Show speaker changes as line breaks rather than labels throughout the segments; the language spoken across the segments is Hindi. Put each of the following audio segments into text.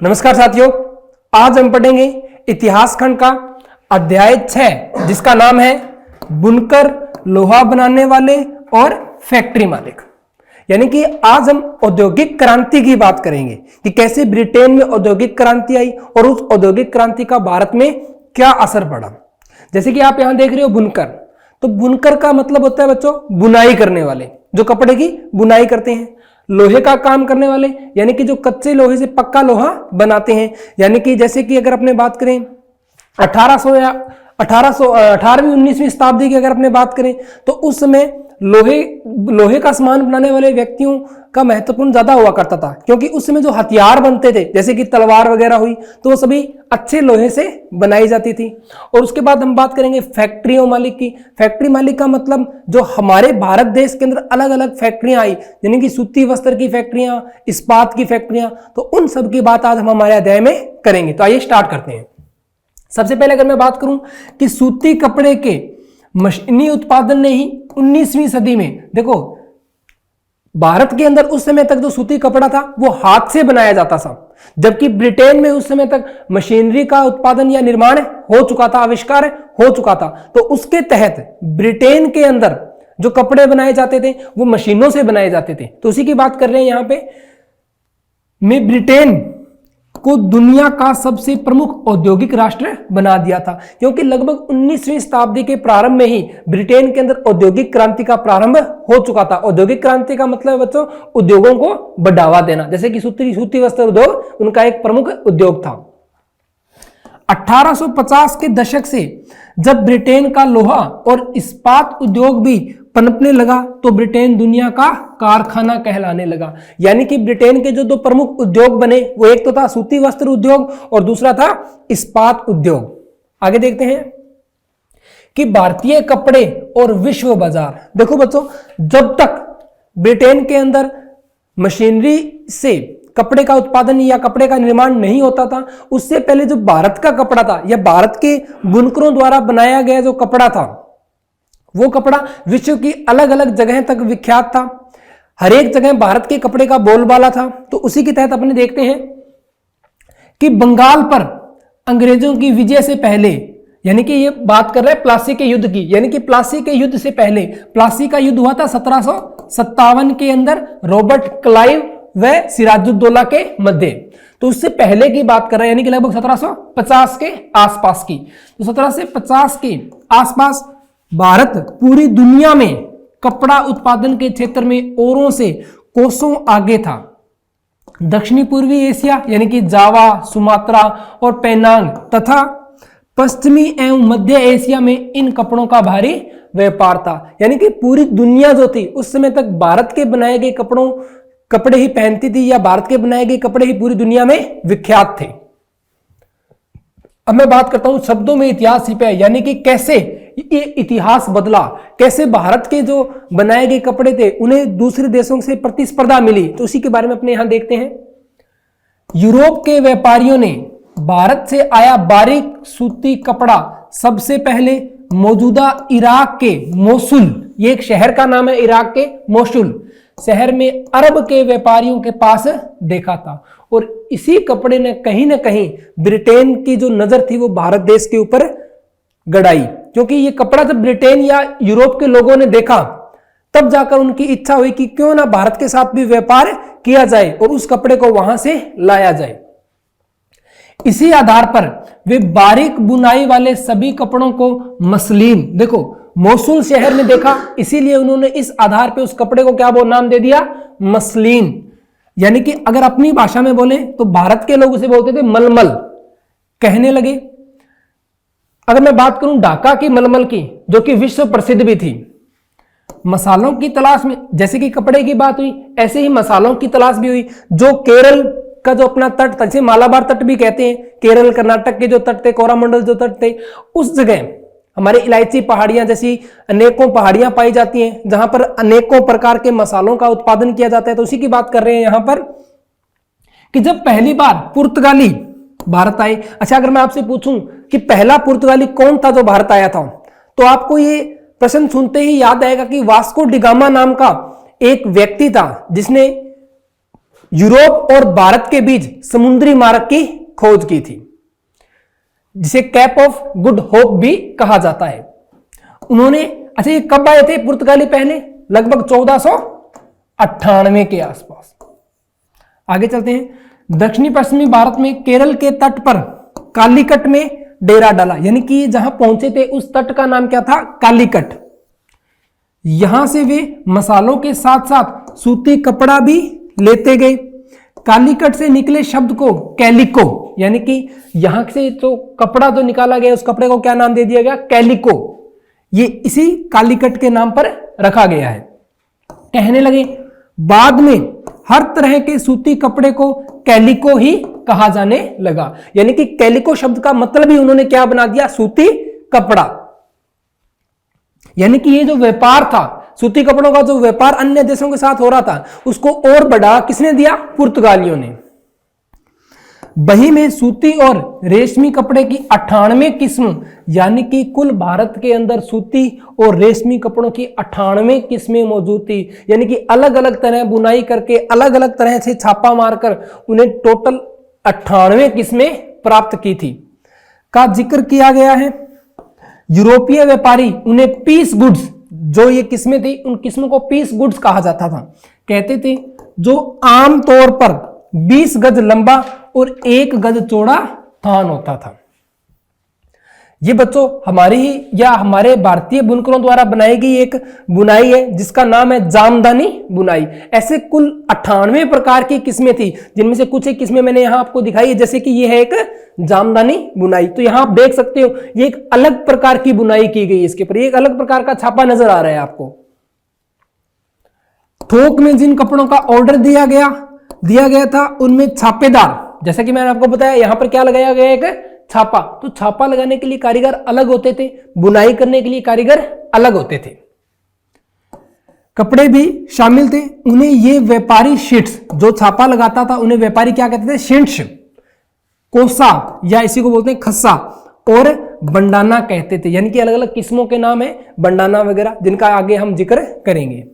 नमस्कार साथियों, आज हम पढ़ेंगे इतिहास खंड का अध्याय 6 जिसका नाम है बुनकर, लोहा बनाने वाले और फैक्ट्री मालिक। यानी कि आज हम औद्योगिक क्रांति की बात करेंगे कि कैसे ब्रिटेन में औद्योगिक क्रांति आई और उस औद्योगिक क्रांति का भारत में क्या असर पड़ा। जैसे कि आप यहां देख रहे हो बुनकर, तो बुनकर का मतलब होता है बच्चों बुनाई करने वाले, जो कपड़े की बुनाई करते हैं। लोहे का काम करने वाले यानी कि जो कच्चे लोहे से पक्का लोहा बनाते हैं। यानी कि जैसे कि अगर अपने बात करें 1800 या 18वीं 19वीं शताब्दी की अगर अपने बात करें तो उस समय लोहे का सामान बनाने वाले व्यक्तियों का महत्वपूर्ण ज्यादा हुआ करता था, क्योंकि उस समय जो हथियार बनते थे जैसे कि तलवार वगैरह हुई तो वो सभी अच्छे लोहे से बनाई जाती थी। और उसके बाद हम बात करेंगे फैक्ट्रियों मालिक की। फैक्ट्री मालिक का मतलब जो हमारे भारत देश के अंदर अलग अलग फैक्ट्रियां आई, यानी कि सूती वस्त्र की फैक्ट्रियां, इस्पात की फैक्ट्रियां, तो उन सब की बात आज हम हमारे अध्याय में करेंगे। तो आइए स्टार्ट करते हैं। सबसे पहले अगर मैं बात करूं कि सूती कपड़े के मशीनी उत्पादन ने ही 19वीं सदी में, देखो भारत के अंदर उस समय तक जो सूती कपड़ा था वो हाथ से बनाया जाता था, जबकि ब्रिटेन में उस समय तक मशीनरी का उत्पादन या निर्माण हो चुका था, आविष्कार हो चुका था। तो उसके तहत ब्रिटेन के अंदर जो कपड़े बनाए जाते थे वो मशीनों से बनाए जाते थे। तो उसी की बात कर रहे हैं यहां पे। में ब्रिटेन को दुनिया का सबसे प्रमुख औद्योगिक राष्ट्र बना दिया था, क्योंकि लगभग 19वीं शताब्दी के प्रारंभ में ही ब्रिटेन के अंदर औद्योगिक क्रांति का प्रारंभ हो चुका था। औद्योगिक क्रांति का मतलब बच्चों उद्योगों को बढ़ावा देना, जैसे कि सूती वस्त्र उद्योग उनका एक प्रमुख उद्योग था। 1850 के दशक से जब ब्रिटेन का लोहा और इस्पात उद्योग भी पनपने लगा तो ब्रिटेन दुनिया का कारखाना कहलाने लगा। यानी कि ब्रिटेन के जो दो प्रमुख उद्योग बने वो एक तो था सूती वस्त्र उद्योग और दूसरा था इस्पात उद्योग। आगे देखते हैं कि भारतीय कपड़े और विश्व बाजार। देखो बच्चों, जब तक ब्रिटेन के अंदर मशीनरी से कपड़े का उत्पादन या कपड़े का निर्माण नहीं होता था, उससे पहले जो भारत का कपड़ा था या भारत के बुनकरों द्वारा बनाया गया जो कपड़ा था वो कपड़ा विश्व की अलग अलग जगह तक विख्यात था। हर एक जगह भारत के कपड़े का बोलबाला था। तो उसी के तहत अपने देखते हैं कि बंगाल पर अंग्रेजों की विजय से पहले, यानी कि ये बात कर रहे हैं प्लासी के युद्ध की, यानी कि प्लासी के युद्ध से पहले, प्लासी का युद्ध हुआ था 1757 के अंदर रॉबर्ट क्लाइव व सिराजुद्दौला के मध्य। तो उससे पहले की बात कर रहे हैं, यानी कि लगभग 1750 के आसपास की। तो 1750 के आसपास भारत पूरी दुनिया में कपड़ा उत्पादन के क्षेत्र में औरों से कोसों आगे था। दक्षिणी पूर्वी एशिया यानी कि जावा, सुमात्रा और पेनांग तथा पश्चिमी एवं मध्य एशिया में इन कपड़ों का भारी व्यापार था। यानी कि पूरी दुनिया जो थी उस समय तक भारत के बनाए गए कपड़े ही पहनती थी, या भारत के बनाए गए कपड़े ही पूरी दुनिया में विख्यात थे। अब मैं बात करता हूं शब्दों में इतिहास छिपा है, यानी कि कैसे ये इतिहास बदला, कैसे भारत के जो बनाए गए कपड़े थे उन्हें दूसरे देशों से प्रतिस्पर्धा मिली। तो उसी के बारे में अपने यहां देखते हैं। यूरोप के व्यापारियों ने भारत से आया बारीक सूती कपड़ा सबसे पहले मौजूदा इराक के मोसुल, ये एक शहर का नाम है, इराक के मोसुल शहर में अरब के व्यापारियों के पास देखा था। और इसी कपड़े ने कहीं ना कहीं ब्रिटेन की जो नजर थी वो भारत देश के ऊपर गड़ाई, क्योंकि ये कपड़ा जब ब्रिटेन या यूरोप के लोगों ने देखा तब जाकर उनकी इच्छा हुई कि क्यों ना भारत के साथ भी व्यापार किया जाए और उस कपड़े को वहां से लाया जाए। इसी आधार पर वे बारीक बुनाई वाले सभी कपड़ों को मसलिन, देखो मोसुल शहर ने देखा, इसीलिए उन्होंने इस आधार पे उस कपड़े को क्या नाम दे दिया, मसलिन। यानी कि अगर अपनी भाषा में बोले तो भारत के लोग उसे बोलते थे मलमल कहने लगे। अगर मैं बात करूं ढाका की मलमल की, जो कि विश्व प्रसिद्ध भी थी, मसालों की तलाश में, जैसे कि कपड़े की बात हुई ऐसे ही मसालों की तलाश भी हुई। जो केरल का जो अपना तट था, जिसे मालाबार तट भी कहते हैं, केरल कर्नाटक के जो तट थे, कोरामंडल जो तट थे, उस जगह हमारे इलायची पहाड़ियां जैसी अनेकों पहाड़ियां पाई जाती हैं जहां पर अनेकों प्रकार के मसालों का उत्पादन किया जाता है। तो उसी की बात कर रहे हैं यहां पर कि जब पहली बार पुर्तगाली भारत आए। अच्छा, अगर मैं आपसे पूछूं कि पहला पुर्तगाली कौन था जो भारत आया था, तो आपको ये प्रश्न सुनते ही याद आएगा कि वास्को डिगामा नाम का एक व्यक्ति था जिसने यूरोप और भारत के बीच समुद्री मार्ग की खोज की थी, जिसे कैप ऑफ गुड होप भी कहा जाता है। उन्होंने, अच्छा ये कब आए थे पुर्तगाली पहले? लगभग 1498 के आसपास। आगे चलते हैं। दक्षिणी पश्चिमी भारत में केरल के तट पर कालीकट में डेरा डाला, यानी कि जहां पहुंचे थे उस तट का नाम क्या था? कालीकट। यहां से वे मसालों के साथ साथ सूती कपड़ा भी लेते गए। कालीकट से निकले शब्द को कैलिको, यानी कि यहां से तो कपड़ा जो निकाला गया उस कपड़े को क्या नाम दे दिया गया? कैलिको। ये इसी कालीकट के नाम पर रखा गया है। कहने लगे बाद में हर तरह के सूती कपड़े को कैलिको ही कहा जाने लगा, यानी कि कैलिको शब्द का मतलब ही उन्होंने क्या बना दिया? सूती कपड़ा। यानी कि ये जो व्यापार था, सूती कपड़ों का जो व्यापार अन्य देशों के साथ हो रहा था, उसको और बढ़ा किसने दिया? पुर्तगालियों ने। वही में सूती और रेशमी कपड़े की 98 किस्म, यानी कि कुल भारत के अंदर सूती और रेशमी कपड़ों की 98 किस्में मौजूद थी, यानी कि अलग अलग तरह बुनाई करके अलग अलग तरह से छापा मारकर उन्हें टोटल 98 किस्में प्राप्त की थी का जिक्र किया गया है। यूरोपीय व्यापारी उन्हें पीस गुड्स, जो ये किस्में थी उन किस्मों को पीस गुड्स कहा जाता था, कहते थे, जो आमतौर पर 20 गज लंबा और 1 गज चौड़ा थान होता था। ये बच्चों हमारी ही या हमारे भारतीय बुनकरों द्वारा बनाई गई एक बुनाई है जिसका नाम है जामदानी बुनाई। ऐसे कुल 98 प्रकार की किस्में थी, जिनमें से कुछ एक किस्में मैंने यहां आपको दिखाई है, जैसे कि ये है एक जामदानी बुनाई। तो यहां आप देख सकते हो ये एक अलग प्रकार की बुनाई की गई है, इसके ऊपर एक अलग प्रकार का छापा नजर आ रहा है आपको। थोक में जिन कपड़ों का ऑर्डर दिया गया था उनमें छापेदार, जैसा कि मैंने आपको बताया यहां पर क्या लगाया गया? एक छापा। तो छापा लगाने के लिए कारीगर अलग होते थे, बुनाई करने के लिए कारीगर अलग होते थे। कपड़े भी शामिल थे। उन्हें ये व्यापारी शीट्स, जो छापा लगाता था उन्हें व्यापारी क्या कहते थे? शीट्स, कोसा या इसी को बोलते हैं खस्सा और बंडाना कहते थे, यानी कि अलग अलग किस्मों के नाम है बंडाना वगैरह, जिनका आगे हम जिक्र करेंगे।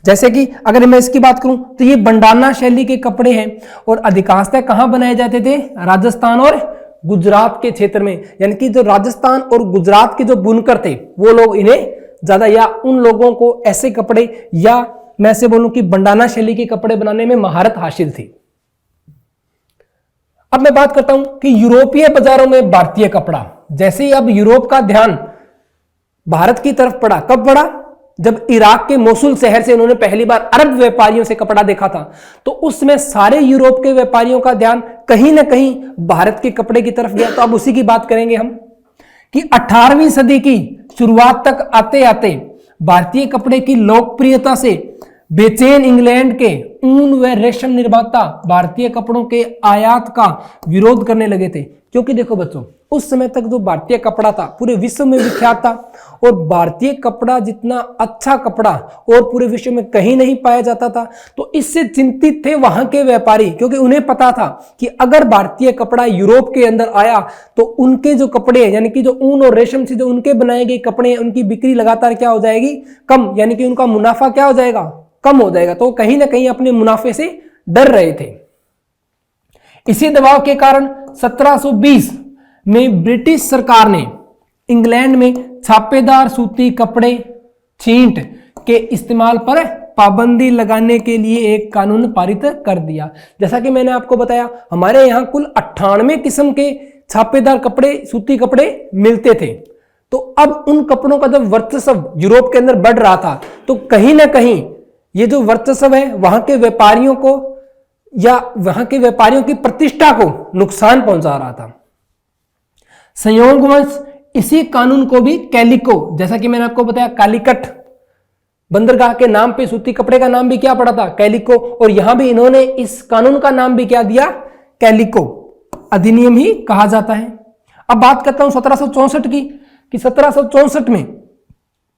जैसे कि अगर मैं इसकी बात करूं तो ये बंडाना शैली के कपड़े हैं और अधिकांशतः कहां बनाए जाते थे? राजस्थान और गुजरात के क्षेत्र में, यानी कि जो राजस्थान और गुजरात के जो बुनकर थे वो लोग इन्हें ज्यादा, या उन लोगों को ऐसे कपड़े, या मैं ऐसे बोलूं कि बंडाना शैली के कपड़े बनाने में महारत हासिल थी। अब मैं बात करता हूं कि यूरोपीय बाजारों में भारतीय कपड़ा, जैसे ही अब यूरोप का ध्यान भारत की तरफ पड़ा, कब पड़ा? जब इराक के मोसुल शहर से उन्होंने पहली बार अरब व्यापारियों से कपड़ा देखा था, तो उसमें सारे यूरोप के व्यापारियों का ध्यान कहीं ना कहीं भारत के कपड़े की तरफ गया। तो अब उसी की बात करेंगे हम कि 18वीं सदी की शुरुआत तक आते आते भारतीय कपड़े की लोकप्रियता से बेचैन इंग्लैंड के ऊन व रेशम निर्माता भारतीय कपड़ों के आयात का विरोध करने लगे थे। क्योंकि देखो बच्चों, उस समय तक जो भारतीय कपड़ा था पूरे विश्व में विख्यात था, और भारतीय कपड़ा जितना अच्छा कपड़ा और पूरे विश्व में कहीं नहीं पाया जाता था। तो इससे चिंतित थे वहां के व्यापारी, क्योंकि उन्हें पता था कि अगर भारतीय कपड़ा यूरोप के अंदर आया तो उनके जो कपड़े हैं, यानी कि जो ऊन और रेशम से जो उनके बनाए गए कपड़े हैं, उनकी बिक्री लगातार क्या हो जाएगी? कम, यानी कि उनका मुनाफा क्या हो जाएगा? कम हो जाएगा। तो कहीं ना कहीं अपने मुनाफे से डर रहे थे। इसी दबाव के कारण 1720 में ब्रिटिश सरकार ने इंग्लैंड में छापेदार सूती कपड़े छींट के इस्तेमाल पर पाबंदी लगाने के लिए एक कानून पारित कर दिया। जैसा कि मैंने आपको बताया, हमारे यहां कुल 98 किस्म के छापेदार कपड़े, सूती कपड़े मिलते थे। तो अब उन कपड़ों का जब वर्चस्व यूरोप के अंदर बढ़ रहा था, तो कहीं ना कहीं ये जो वर्चस्व है वहां के व्यापारियों को या वहां के व्यापारियों की प्रतिष्ठा को नुकसान पहुंचा रहा था। संयोगवश इसी कानून को भी कैलिको, जैसा कि मैंने आपको बताया कालीकट बंदरगाह के नाम पे सूती कपड़े का नाम भी क्या पड़ा था? कैलिको। और यहां भी इन्होंने इस कानून का नाम भी क्या दिया? कैलिको अधिनियम ही कहा जाता है। अब बात करता हूं 1764 की, कि 1764 में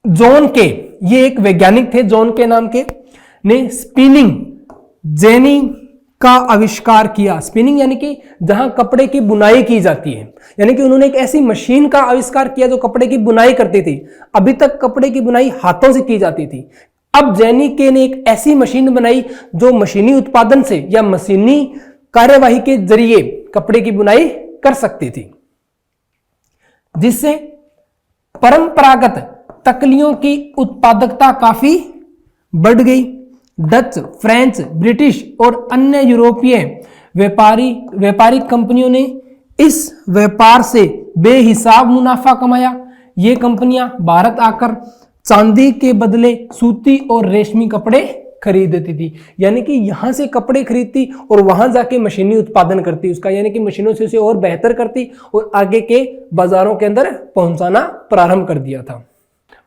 जॉन के, ये एक वैज्ञानिक थे जॉन के नाम के, ने स्पिनिंग जेनी का आविष्कार किया। स्पिनिंग यानी कि जहां कपड़े की बुनाई की जाती है, यानी कि उन्होंने एक ऐसी मशीन का आविष्कार किया जो कपड़े की बुनाई करती थी। अभी तक कपड़े की बुनाई हाथों से की जाती थी। अब जेनिके ने एक ऐसी मशीन बनाई जो मशीनी उत्पादन से या मशीनी कार्यवाही के जरिए कपड़े की बुनाई कर सकती थी, जिससे परंपरागत तकलियों की उत्पादकता काफी बढ़ गई। डच, फ्रेंच, ब्रिटिश और अन्य यूरोपीय व्यापारिक कंपनियों ने इस व्यापार से बेहिसाब मुनाफा कमाया। ये कंपनियां भारत आकर चांदी के बदले सूती और रेशमी कपड़े खरीदती थी, यानी कि यहां से कपड़े खरीदती और वहां जाके मशीनी उत्पादन करती उसका, यानी कि मशीनों से उसे और बेहतर करती और आगे के बाजारों के अंदर पहुंचाना प्रारंभ कर दिया था।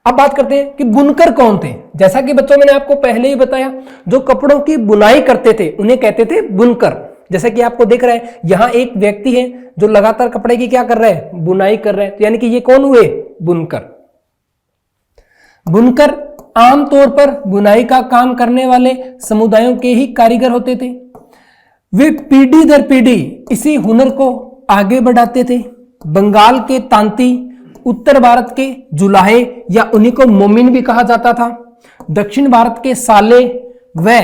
अब बात करते हैं कि बुनकर कौन थे। जैसा कि बच्चों मैंने आपको पहले ही बताया, जो कपड़ों की बुनाई करते थे उन्हें कहते थे बुनकर। जैसा कि आपको दिख रहा है यहां एक व्यक्ति है जो लगातार कपड़े की क्या कर रहा है, बुनाई कर रहा है, तो यानी कि ये कौन हुए, बुनकर। बुनकर आमतौर पर बुनाई का काम करने वाले समुदायों के ही कारीगर होते थे। वे पीढ़ी दर पीढ़ी इसी हुनर को आगे बढ़ाते थे। बंगाल के तांती, उत्तर भारत के जुलाहे या उन्हीं को मोमिन भी कहा जाता था, दक्षिण भारत के साले व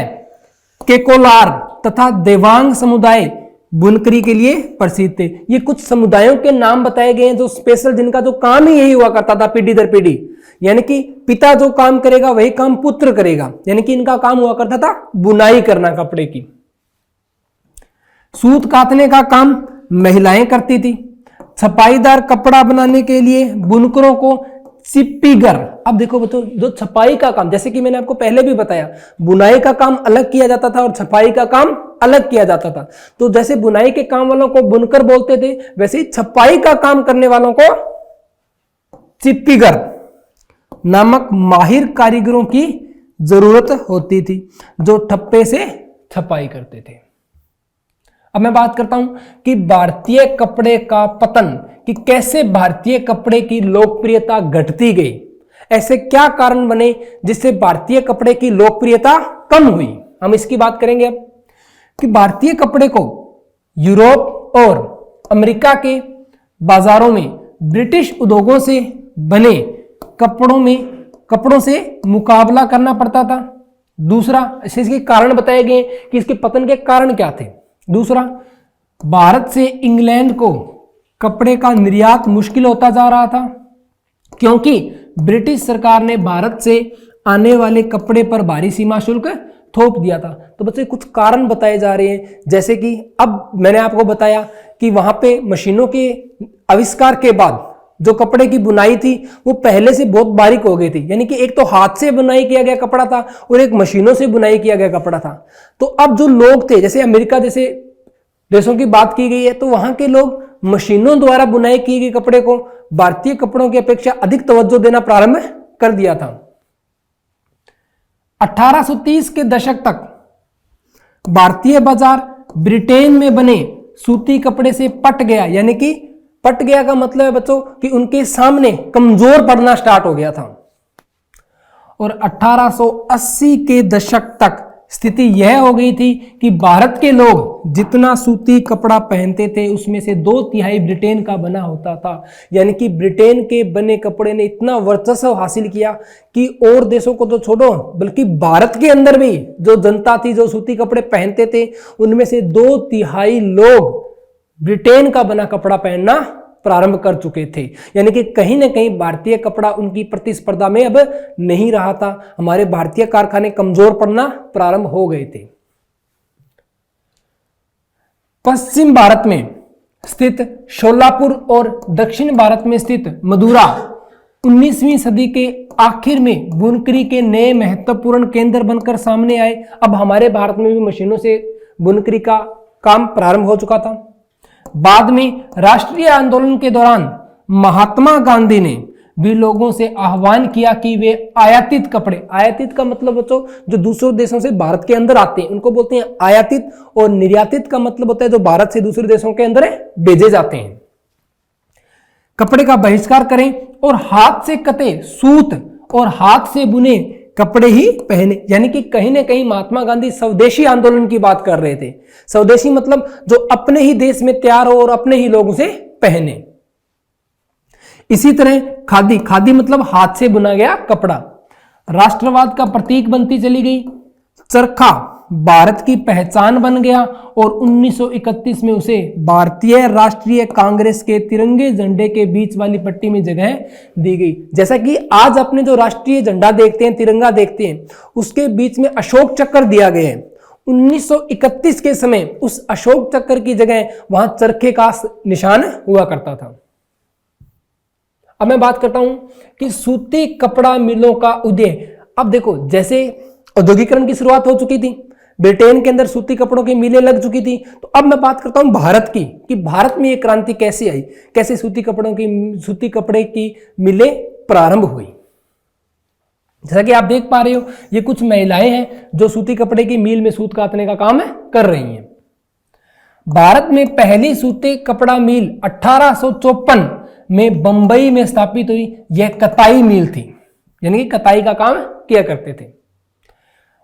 केकोलार तथा देवांग समुदाय बुनकरी के लिए प्रसिद्ध थे। ये कुछ समुदायों के नाम बताए गए हैं जो स्पेशल, जिनका जो काम ही यही हुआ करता था पीढ़ी दर पीढ़ी, यानी कि पिता जो काम करेगा वही काम पुत्र करेगा, यानी कि इनका काम हुआ करता था बुनाई करना कपड़े की। सूत काटने का काम महिलाएं करती थी। छपाईदार कपड़ा बनाने के लिए बुनकरों को चिप्पीगर, अब देखो बच्चों, जो छपाई का काम, जैसे कि मैंने आपको पहले भी बताया, बुनाई का काम अलग किया जाता था और छपाई का काम अलग किया जाता था। तो जैसे बुनाई के काम वालों को बुनकर बोलते थे, वैसे ही छपाई का काम करने वालों को चिप्पीगर नामक माहिर कारीगरों की जरूरत होती थी, जो ठप्पे से छपाई करते थे। अब मैं बात करता हूं कि भारतीय कपड़े का पतन, कि कैसे भारतीय कपड़े की लोकप्रियता घटती गई। ऐसे क्या कारण बने जिससे भारतीय कपड़े की लोकप्रियता कम हुई, हम इसकी बात करेंगे अब। कि भारतीय कपड़े को यूरोप और अमेरिका के बाजारों में ब्रिटिश उद्योगों से बने कपड़ों से मुकाबला करना पड़ता था। दूसरा, इसके कारण बताए गए कि इसके पतन के कारण क्या थे। दूसरा, भारत से इंग्लैंड को कपड़े का निर्यात मुश्किल होता जा रहा था, क्योंकि ब्रिटिश सरकार ने भारत से आने वाले कपड़े पर भारी सीमा शुल्क थोप दिया था। तो बच्चे कुछ कारण बताए जा रहे हैं, जैसे कि अब मैंने आपको बताया कि वहां पे मशीनों के आविष्कार के बाद जो कपड़े की बुनाई थी वो पहले से बहुत बारीक हो गई थी, यानी कि एक तो हाथ से बुनाई किया गया कपड़ा था और एक मशीनों से बुनाई किया गया कपड़ा था। तो अब जो लोग थे, जैसे अमेरिका जैसे देशों की बात की गई है, तो वहां के लोग मशीनों द्वारा बुनाई किए गए कपड़े को भारतीय कपड़ों की अपेक्षा अधिक तवज्जो देना प्रारंभ कर दिया था। 1830 के दशक तक भारतीय बाजार ब्रिटेन में बने सूती कपड़े से पट गया, यानी कि पट गया का मतलब है बच्चों कि उनके सामने कमजोर पड़ना स्टार्ट हो गया था। और 1880 के दशक तक स्थिति यह हो गई थी कि भारत के लोग जितना सूती कपड़ा पहनते थे उसमें से 2/3 ब्रिटेन का बना होता था, यानी कि ब्रिटेन के बने कपड़े ने इतना वर्चस्व हासिल किया कि और देशों को तो छोड़ो, बल्कि भारत के अंदर भी जो जनता थी जो सूती कपड़े पहनते थे उनमें से 2/3 लोग ब्रिटेन का बना कपड़ा पहनना प्रारंभ कर चुके थे, यानी कि कहीं ना कहीं भारतीय कपड़ा उनकी प्रतिस्पर्धा में अब नहीं रहा था। हमारे भारतीय कारखाने कमजोर पड़ना प्रारंभ हो गए थे। पश्चिम भारत में स्थित शोलापुर और दक्षिण भारत में स्थित मदुरा 19वीं सदी के आखिर में बुनकरी के नए महत्वपूर्ण केंद्र बनकर सामने आए। अब हमारे भारत में भी मशीनों से बुनकरी का काम प्रारंभ हो चुका था। बाद में राष्ट्रीय आंदोलन के दौरान महात्मा गांधी ने भी लोगों से आह्वान किया कि वे आयातित कपड़े, आयातित का मतलब बच्चों जो दूसरे देशों से भारत के अंदर आते हैं उनको बोलते हैं आयातित, और निर्यातित का मतलब होता है जो भारत से दूसरे देशों के अंदर भेजे जाते हैं, कपड़े का बहिष्कार करें और हाथ से कते सूत और हाथ से बुने कपड़े ही पहने। यानी कि कहीं ना कहीं महात्मा गांधी स्वदेशी आंदोलन की बात कर रहे थे। स्वदेशी मतलब जो अपने ही देश में तैयार हो और अपने ही लोगों से पहने। इसी तरह खादी, खादी मतलब हाथ से बुना गया कपड़ा। राष्ट्रवाद का प्रतीक बनती चली गई। चरखा भारत की पहचान बन गया और 1931 में उसे भारतीय राष्ट्रीय कांग्रेस के तिरंगे झंडे के बीच वाली पट्टी में जगह दी गई। जैसा कि आज अपने जो राष्ट्रीय झंडा देखते हैं, तिरंगा देखते हैं, उसके बीच में अशोक चक्र दिया गया है। 1931 के समय उस अशोक चक्र की जगह वहां चरखे का निशान हुआ करता था। अब मैं बात करता हूं कि सूती कपड़ा मिलों का उदय। अब देखो, जैसे औद्योगिकरण की शुरुआत हो चुकी थी, ब्रिटेन के अंदर सूती कपड़ों की मिलें लग चुकी थी, तो अब मैं बात करता हूं भारत की, कि भारत में ये क्रांति कैसे आई, कैसे सूती कपड़े की मिलें प्रारंभ हुई। जैसा कि आप देख पा रहे हो, ये कुछ महिलाएं हैं जो सूती कपड़े की मिल में सूत काटने का काम कर रही हैं। भारत में पहली सूती कपड़ा मिल 1854 में बंबई में स्थापित हुई। यह कताई मिल थी, यानी कि कताई का काम किया करते थे।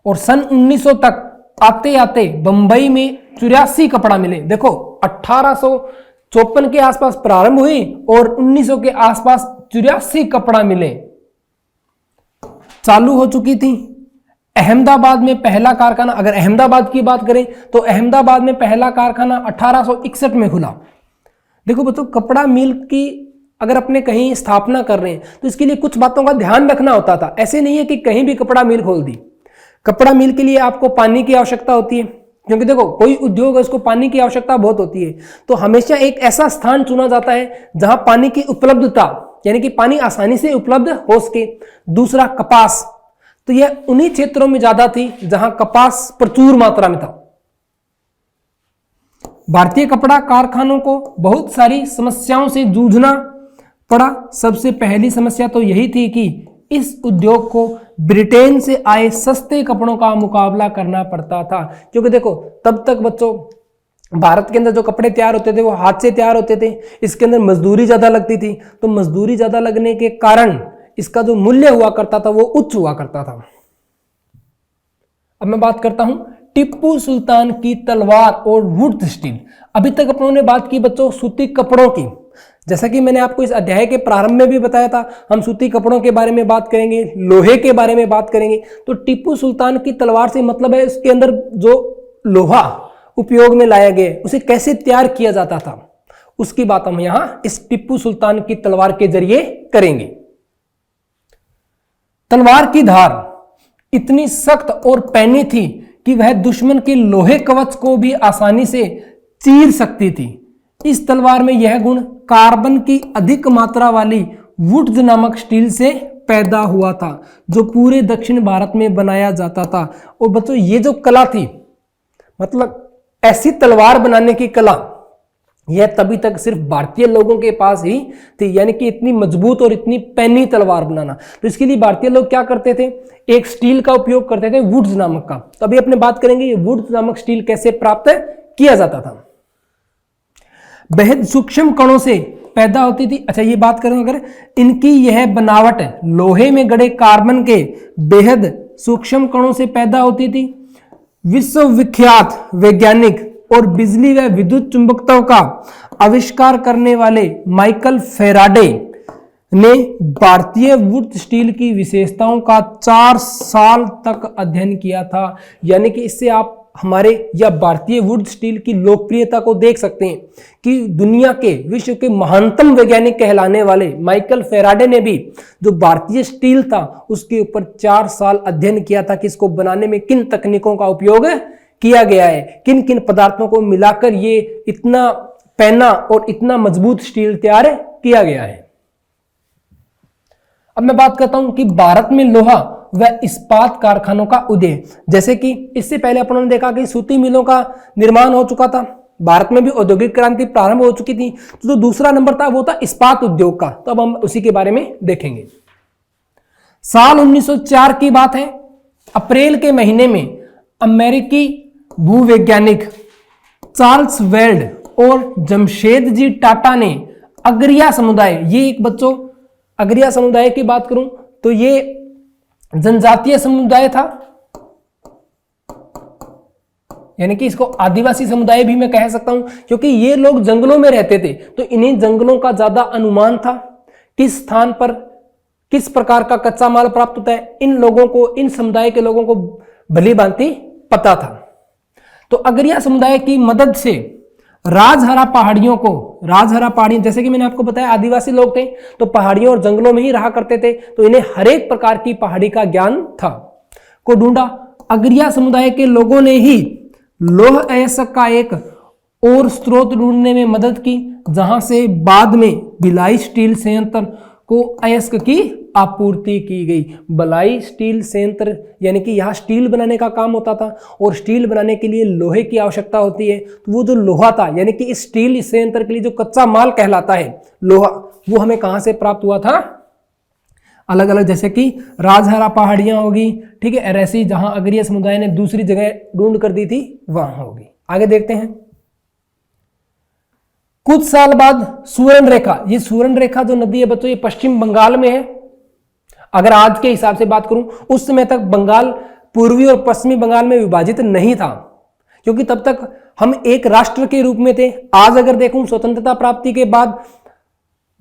और सन 1900 तक आते आते बंबई में 84 कपड़ा मिले। देखो, 1854 के आसपास प्रारंभ हुई और 1900 के आसपास 84 कपड़ा मिले चालू हो चुकी थी। अहमदाबाद में पहला कारखाना, अगर अहमदाबाद की बात करें तो अहमदाबाद में पहला कारखाना 1861 में खुला। देखो बच्चों, कपड़ा मिल की अगर अपने कहीं स्थापना कर रहे हैं तो इसके लिए कुछ बातों का ध्यान रखना होता था। ऐसे नहीं है कि कहीं भी कपड़ा मिल खोल दी। कपड़ा मिल के लिए आपको पानी की आवश्यकता होती है, क्योंकि देखो कोई उद्योग है उसको पानी की आवश्यकता बहुत होती है। तो हमेशा एक ऐसा स्थान चुना जाता है जहां पानी की उपलब्धता, यानी कि पानी आसानी से उपलब्ध हो सके। दूसरा, कपास, तो यह उन्हीं क्षेत्रों में ज्यादा थी जहां कपास प्रचुर मात्रा में था। भारतीय कपड़ा कारखानों को बहुत सारी समस्याओं से जूझना पड़ा। सबसे पहली समस्या तो यही थी कि इस उद्योग को ब्रिटेन से आए सस्ते कपड़ों का मुकाबला करना पड़ता था। क्योंकि देखो, तब तक बच्चों भारत के अंदर जो कपड़े तैयार होते थे वो हाथ से तैयार होते थे। इसके अंदर मजदूरी ज्यादा लगती थी, तो मजदूरी ज्यादा लगने के कारण इसका जो मूल्य हुआ करता था वो उच्च हुआ करता था। अब मैं बात करता हूं टिप्पू सुल्तान की तलवार और वुड स्टील। अभी तक अपनों ने बात की बच्चों सूती कपड़ों की। जैसा कि मैंने आपको इस अध्याय के प्रारंभ में भी बताया था, हम सूती कपड़ों के बारे में बात करेंगे, लोहे के बारे में बात करेंगे। तो टिप्पू सुल्तान की तलवार से मतलब है उसके अंदर जो लोहा उपयोग में लाया गया उसे कैसे तैयार किया जाता था, उसकी बात हम यहां इस टिप्पू सुल्तान की तलवार के जरिए करेंगे। तलवार की धार इतनी सख्त और पैनी थी कि वह दुश्मन के लोहे कवच को भी आसानी से चीर सकती थी। इस तलवार में यह गुण कार्बन की अधिक मात्रा वाली वुड्स नामक स्टील से पैदा हुआ था, जो पूरे दक्षिण भारत में बनाया जाता था। और बच्चों, ये जो कला थी, मतलब ऐसी तलवार बनाने की कला, यह तभी तक सिर्फ भारतीय लोगों के पास ही थी, यानी कि इतनी मजबूत और इतनी पैनी तलवार बनाना। तो इसके लिए भारतीय लोग क्या करते थे, एक स्टील का उपयोग करते थे, वुड्स नामक का। तो अभी अपने बात करेंगे ये वुड्स नामक स्टील कैसे प्राप्त किया जाता था। बेहद सूक्ष्म कणों से पैदा होती थी। अच्छा, ये बात करें अगर इनकी यह बनावट लोहे में गड़े कार्बन के बेहद सूक्ष्म कणों से पैदा होती थी। विश्वविख्यात वैज्ञानिक और बिजली व विद्युत चुंबकत्व का आविष्कार करने वाले माइकल फेराडे ने भारतीय वुड स्टील की विशेषताओं का 4 साल तक अध्ययन किया था। यानी कि इससे आप हमारे या भारतीय वुड स्टील की लोकप्रियता को देख सकते हैं कि दुनिया के, विश्व के महानतम वैज्ञानिक कहलाने वाले माइकल फेराडे ने भी जो भारतीय स्टील था उसके ऊपर 4 साल अध्ययन किया था कि इसको बनाने में किन तकनीकों का उपयोग किया गया है, किन किन पदार्थों को मिलाकर ये इतना पैना और इतना मजबूत स्टील तैयार किया गया है। अब मैं बात करता हूं कि भारत में लोहा व इस्पात कारखानों का उदय। जैसे कि इससे पहले अपन ने देखा कि सूती मिलों का निर्माण हो चुका था, भारत में भी औद्योगिक क्रांति प्रारंभ हो चुकी थी। तो जो दूसरा नंबर था वो था इस्पात उद्योग का। तो अब हम उसी के बारे में देखेंगे। साल 1904 की बात है। अप्रैल के महीने में अमेरिकी भूवैज्ञानिक चार्ल्स वेल्ड और जमशेद जी टाटा ने अगरिया समुदाय, ये एक बच्चों अगरिया समुदाय की बात करूं तो ये जनजातीय समुदाय था, यानी कि इसको आदिवासी समुदाय भी मैं कह सकता हूं, क्योंकि ये लोग जंगलों में रहते थे। तो इन्हीं जंगलों का ज्यादा अनुमान था किस स्थान पर किस प्रकार का कच्चा माल प्राप्त होता है, इन लोगों को, इन समुदाय के लोगों को भली भांति पता था। तो अगरिया समुदाय की मदद से राजहरा पहाड़ियों को, राजहरा पहाड़ियां जैसे कि मैंने आपको बताया आदिवासी लोग थे तो पहाड़ियों और जंगलों में ही रहा करते थे, तो इन्हें हर एक प्रकार की पहाड़ी का ज्ञान था, को ढूंढा। अगरिया समुदाय के लोगों ने ही लौह अयस्क का एक और स्रोत ढूंढने में मदद की, जहां से बाद में भिलाई स्टील संयंत्र को अयस्क की आपूर्ति की गई। भिलाई स्टील संयंत्र यानी कि यहाँ स्टील बनाने का काम होता था और स्टील बनाने के लिए लोहे की आवश्यकता होती है, तो वो जो लोहा था यानी कि इस स्टील संयंत्र के लिए जो कच्चा माल कहलाता है लोहा, वो हमें कहां से प्राप्त हुआ था, अलग अलग, जैसे कि राजहरा पहाड़ियां होगी, ठीक है, ऐसी जहां अगरिया समुदाय ने दूसरी जगह ढूंढ कर दी थी वहां होगी। आगे देखते हैं। कुछ साल बाद सुवर्ण रेखा, ये सुवर्ण रेखा जो नदी है बच्चों, ये पश्चिम बंगाल में है। अगर आज के हिसाब से बात करूं, उस समय तक बंगाल पूर्वी और पश्चिमी बंगाल में विभाजित नहीं था, क्योंकि तब तक हम एक राष्ट्र के रूप में थे। आज अगर देखूं स्वतंत्रता प्राप्ति के बाद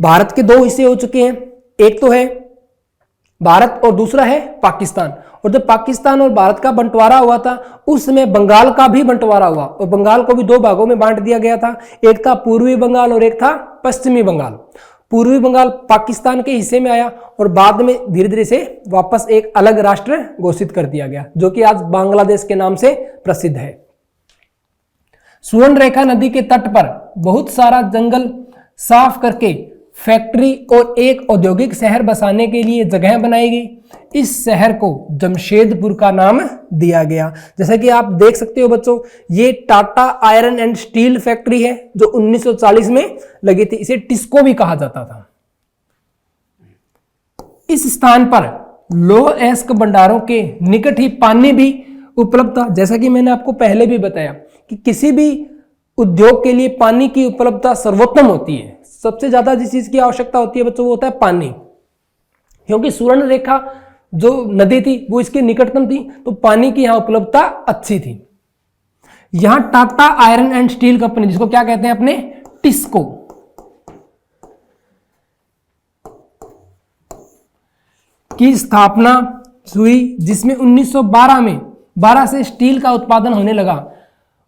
भारत के दो हिस्से हो चुके हैं, एक तो है भारत और दूसरा है पाकिस्तान। और जब पाकिस्तान और भारत का बंटवारा हुआ था उस समय बंगाल का भी बंटवारा हुआ और बंगाल को भी दो भागों में बांट दिया गया था, एक था पूर्वी बंगाल और एक था पश्चिमी बंगाल। पूर्वी बंगाल पाकिस्तान के हिस्से में आया और बाद में धीरे धीरे से वापस एक अलग राष्ट्र घोषित कर दिया गया, जो कि आज बांग्लादेश के नाम से प्रसिद्ध है। सुवर्ण रेखा नदी के तट पर बहुत सारा जंगल साफ करके फैक्ट्री और एक औद्योगिक शहर बसाने के लिए जगह बनाई गई। इस शहर को जमशेदपुर का नाम दिया गया। जैसा कि आप देख सकते हो बच्चों, ये Tata iron and steel factory है जो 1940 में लगी थी। इसे टिस्को भी कहा जाता था। इस स्थान पर लौह अयस्क भंडारों के निकट ही पानी भी उपलब्ध था। जैसा कि मैंने आपको पहले भी बताया कि किसी भी उद्योग के लिए पानी की उपलब्धता सर्वोत्तम होती है। सबसे ज्यादा जिस चीज की आवश्यकता होती है बच्चों वो होता है पानी, क्योंकि सुवर्ण रेखा जो नदी थी वो इसके निकटतम थी, तो पानी की यहां उपलब्धता अच्छी थी। यहां Tata iron and steel company, जिसको क्या कहते हैं अपने, टिस्को, की स्थापना हुई, जिसमें 1912 में 12 से स्टील का उत्पादन होने लगा।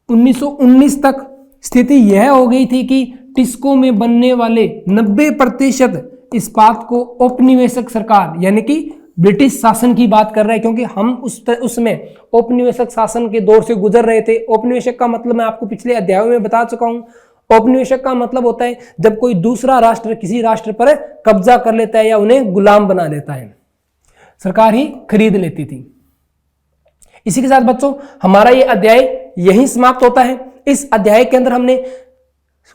1919 तक स्थिति यह हो गई थी कि टिस्को में बनने वाले 90% इस्पात को औपनिवेशिक सरकार यानी कि ब्रिटिश शासन की बात कर रहे हैं, क्योंकि हम उसमें औपनिवेशिक शासन के दौर से गुजर रहे थे। औपनिवेशिक का मतलब मैं आपको पिछले अध्यायों में बता चुका हूं। औपनिवेशिक का मतलब होता है जब कोई दूसरा राष्ट्र किसी राष्ट्र पर कब्जा कर लेता है या उन्हें गुलाम बना देता है, सरकार ही खरीद लेती थी। इसी के साथ बच्चों हमारा ये अध्याय यहीं समाप्त होता है। इस अध्याय के अंदर हमने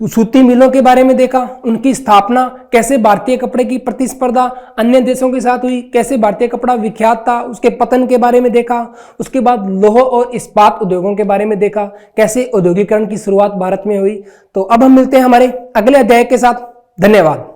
सूती मिलों के बारे में देखा, उनकी स्थापना, कैसे भारतीय कपड़े की प्रतिस्पर्धा अन्य देशों के साथ हुई, कैसे भारतीय कपड़ा विख्यात था, उसके पतन के बारे में देखा। उसके बाद लौह और इस्पात उद्योगों के बारे में देखा, कैसे औद्योगिकरण की शुरुआत भारत में हुई। तो अब हम मिलते हैं हमारे अगले अध्याय के साथ। धन्यवाद।